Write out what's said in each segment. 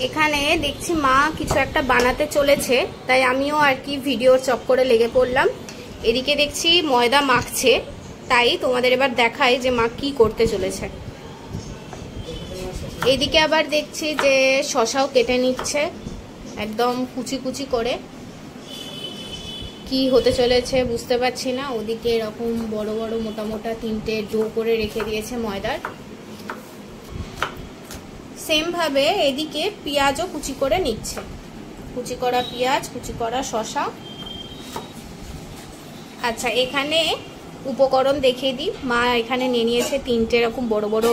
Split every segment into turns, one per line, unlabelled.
এখানে দেখছি মা কিছু একটা বানাতে চলেছে, তাই আমিও আর কি ভিডিওর চক্করে লেগে পড়লাম। এদিকে দেখছি ময়দা মাখছে, তাই তোমাদের এবার দেখাই যে মা কি করতে চলেছে। এদিকে আবার দেখছি যে শশাও কেটে নিচ্ছে একদম কুচি কুচি করে। কি হতে চলেছে বুঝতে পারছি না। ওদিকে এরকম বড় বড় মোটা মোটা 3টে ডো করে রেখে দিয়েছে ময়দার। সেম ভাবে এদিকে পেঁয়াজও কুচি করে নিচ্ছে, কুচি করা পেঁয়াজ, কুচি করা শসা। আচ্ছা, এখানে উপকরণ দেখিয়ে দিই। মা এখানে নিয়ে নিয়েছে 3টে এরকম বড় বড়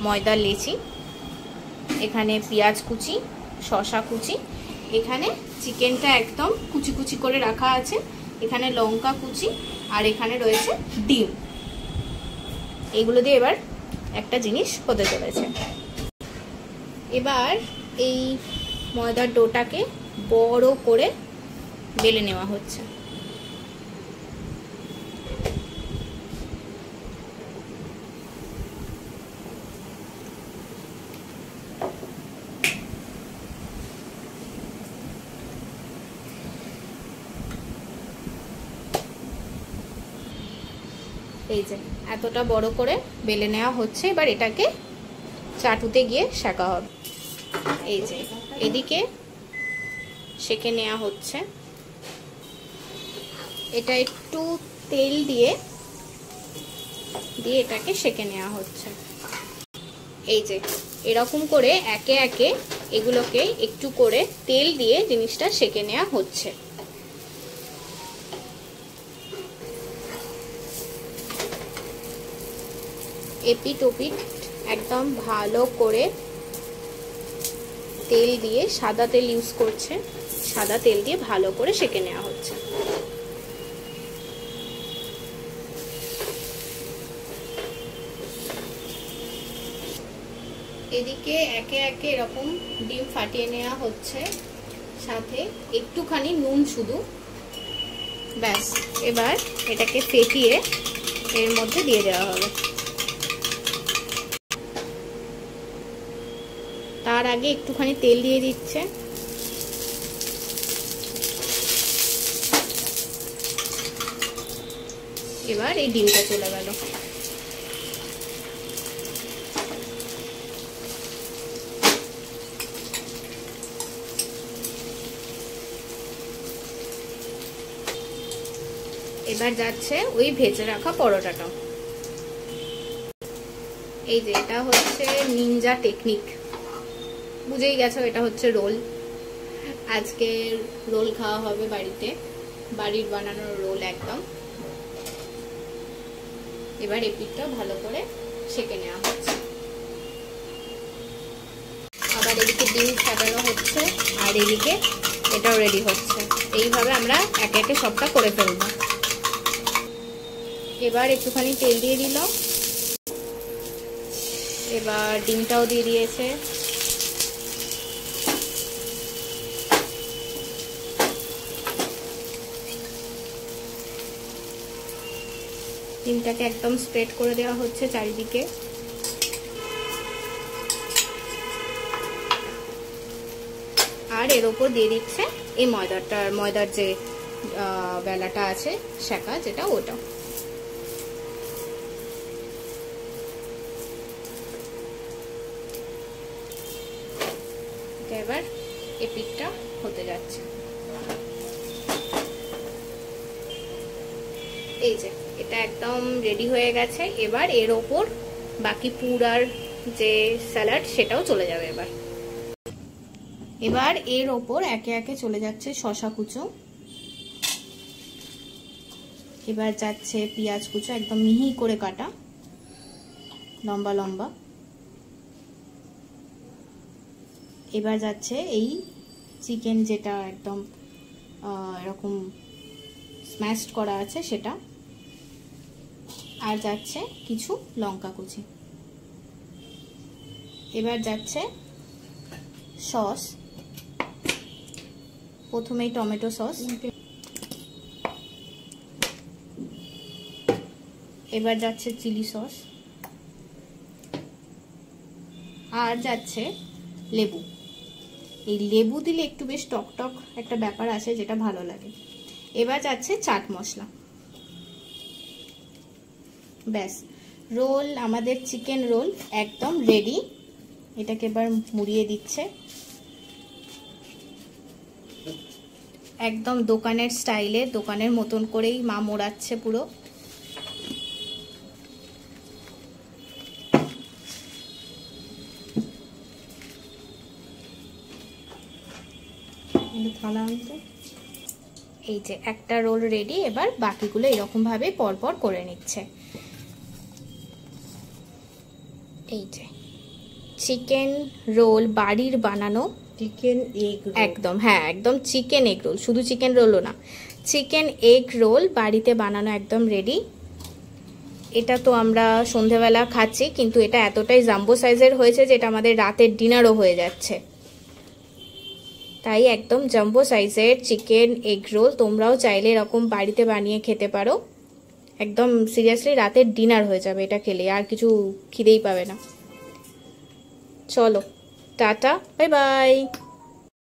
ময়দার লেচি। এখানে পেঁয়াজ কুচি, শসা কুচি, এখানে চিকেনটা একদম কুচি কুচি করে রাখা আছে, এখানে লঙ্কা কুচি, আর এখানে রয়েছে ডিম। এইগুলো দিয়ে এবার একটা জিনিস হতে চলেছে। এবার এই ময়দার ডোটাকে বড় করে বেলে নেওয়া হচ্ছে। এই যে এতটা বড় করে বেলে নেওয়া হচ্ছে। এবার এটাকে চাটুতে গিয়ে সেঁকা হবে। এই যে এদিকে সেঁকে নেওয়া হচ্ছে। এটা একটু তেল দিয়ে এটাকে সেঁকে নেওয়া হচ্ছে। এই যে এরকম করে একে একে এগুলোকে একটু করে তেল দিয়ে জিনিসটা সেঁকে নেওয়া হচ্ছে। এপিট ওপিট একদম ভালো করে তেল দিয়ে, সাদা তেল ইউজ করছে, সাদা তেল দিয়ে ভালো করে সেঁকে নেওয়া হচ্ছে। এদিকে একে একে এরকম ডিম ফাটিয়ে নেওয়া হচ্ছে, সাথে একটুখানি নুন শুধু, ব্যাস। এবার এটাকে ফেটিয়ে এর মধ্যে দিয়ে দেওয়া হবে। তার আগে একটুখানি তেল দিয়ে দিচ্ছে। এবার এই ডিমটা চলে গেল। এবার যাচ্ছে ওই ভেজে রাখা পরোটাটা। এই যে এটা হচ্ছে নিনজা টেকনিক, বুঝেই গেছো এটা হচ্ছে রোল। আজকে রোল খাওয়া হবে বাড়িতে, বাড়ির বানানো রোল একদম। এবার এপিঠটা ভালো করে সেঁকে নেওয়া হচ্ছে। আবার এদিকে ডিম ফাটানো হচ্ছে, আর এদিকে এটাও রেডি হচ্ছে। এইভাবে আমরা একে একে সবটা করে ফেলবো। এবার একটুখানি তেল দিয়ে দিল, এবার ডিমটাও দিয়ে দিয়েছে। ডিমটাকে একদম স্প্রেড করে দেওয়া হচ্ছে চারিদিকে। আর এর উপর দিয়ে দিচ্ছে এই ময়দার যে বেলাটা আছে সেঁকা, যেটা ওটা। এবার এই পিঠটা হতে যাচ্ছে। এই যে এটা একদম রেডি হয়ে গেছে। এবার এর ওপর বাকি পুর আর যে স্যালাড সেটাও চলে যাবে। এবার এর ওপর একে একে চলে যাচ্ছে শসা কুচো, এবার যাচ্ছে পেঁয়াজ কুচো একদম মিহি করে কাটা, লম্বা লম্বা। এবার যাচ্ছে এই চিকেন যেটা একদম এরকম স্ম্যাশড করা আছে সেটা, আর যাচ্ছে কিছু লঙ্কা কুচি। এবার যাচ্ছে সস, প্রথমেই টমেটো সস, এবার যাচ্ছে চিলি সস, আর যাচ্ছে লেবু। এই লেবু দিলে একটু বেশ টক টক একটা ব্যাপার আছে, যেটা ভালো লাগে। এবার যাচ্ছে চাট মশলা। ব্যাস, রোল, আমাদের চিকেন রোল একদম রেডি। এটাকে এবার মুড়িয়ে দিচ্ছে, একদম দোকানের স্টাইলে, দোকানের মতন করেই মা মোড়াচ্ছে পুরো। এই যে একটা রোল রেডি, এবার বাকিগুলো এরকম ভাবে পরপর করে নিচ্ছে। এই যে চিকেন রোল বাড়ির বানানো,
চিকেন এগ,
একদম, হ্যাঁ একদম চিকেন এগ রোল, শুধু চিকেন রোলও না, চিকেন এগ রোল বাড়িতে বানানো একদম রেডি। এটা তো আমরা সন্ধেবেলা খাচ্ছি, কিন্তু এটা এতটাই জাম্বো সাইজের হয়েছে যে এটা আমাদের রাতের ডিনারও হয়ে যাচ্ছে। তাই একদম জাম্বো সাইজের চিকেন এগ রোল তোমরাও চাইলে এরকম বাড়িতে বানিয়ে খেতে পারো। একদম সিরিয়াসলি রাতের ডিনার হয়ে যাবে এটা খেলে, আর কিছু খিদেই পাবে না। চলো টাটা, বাই বাই।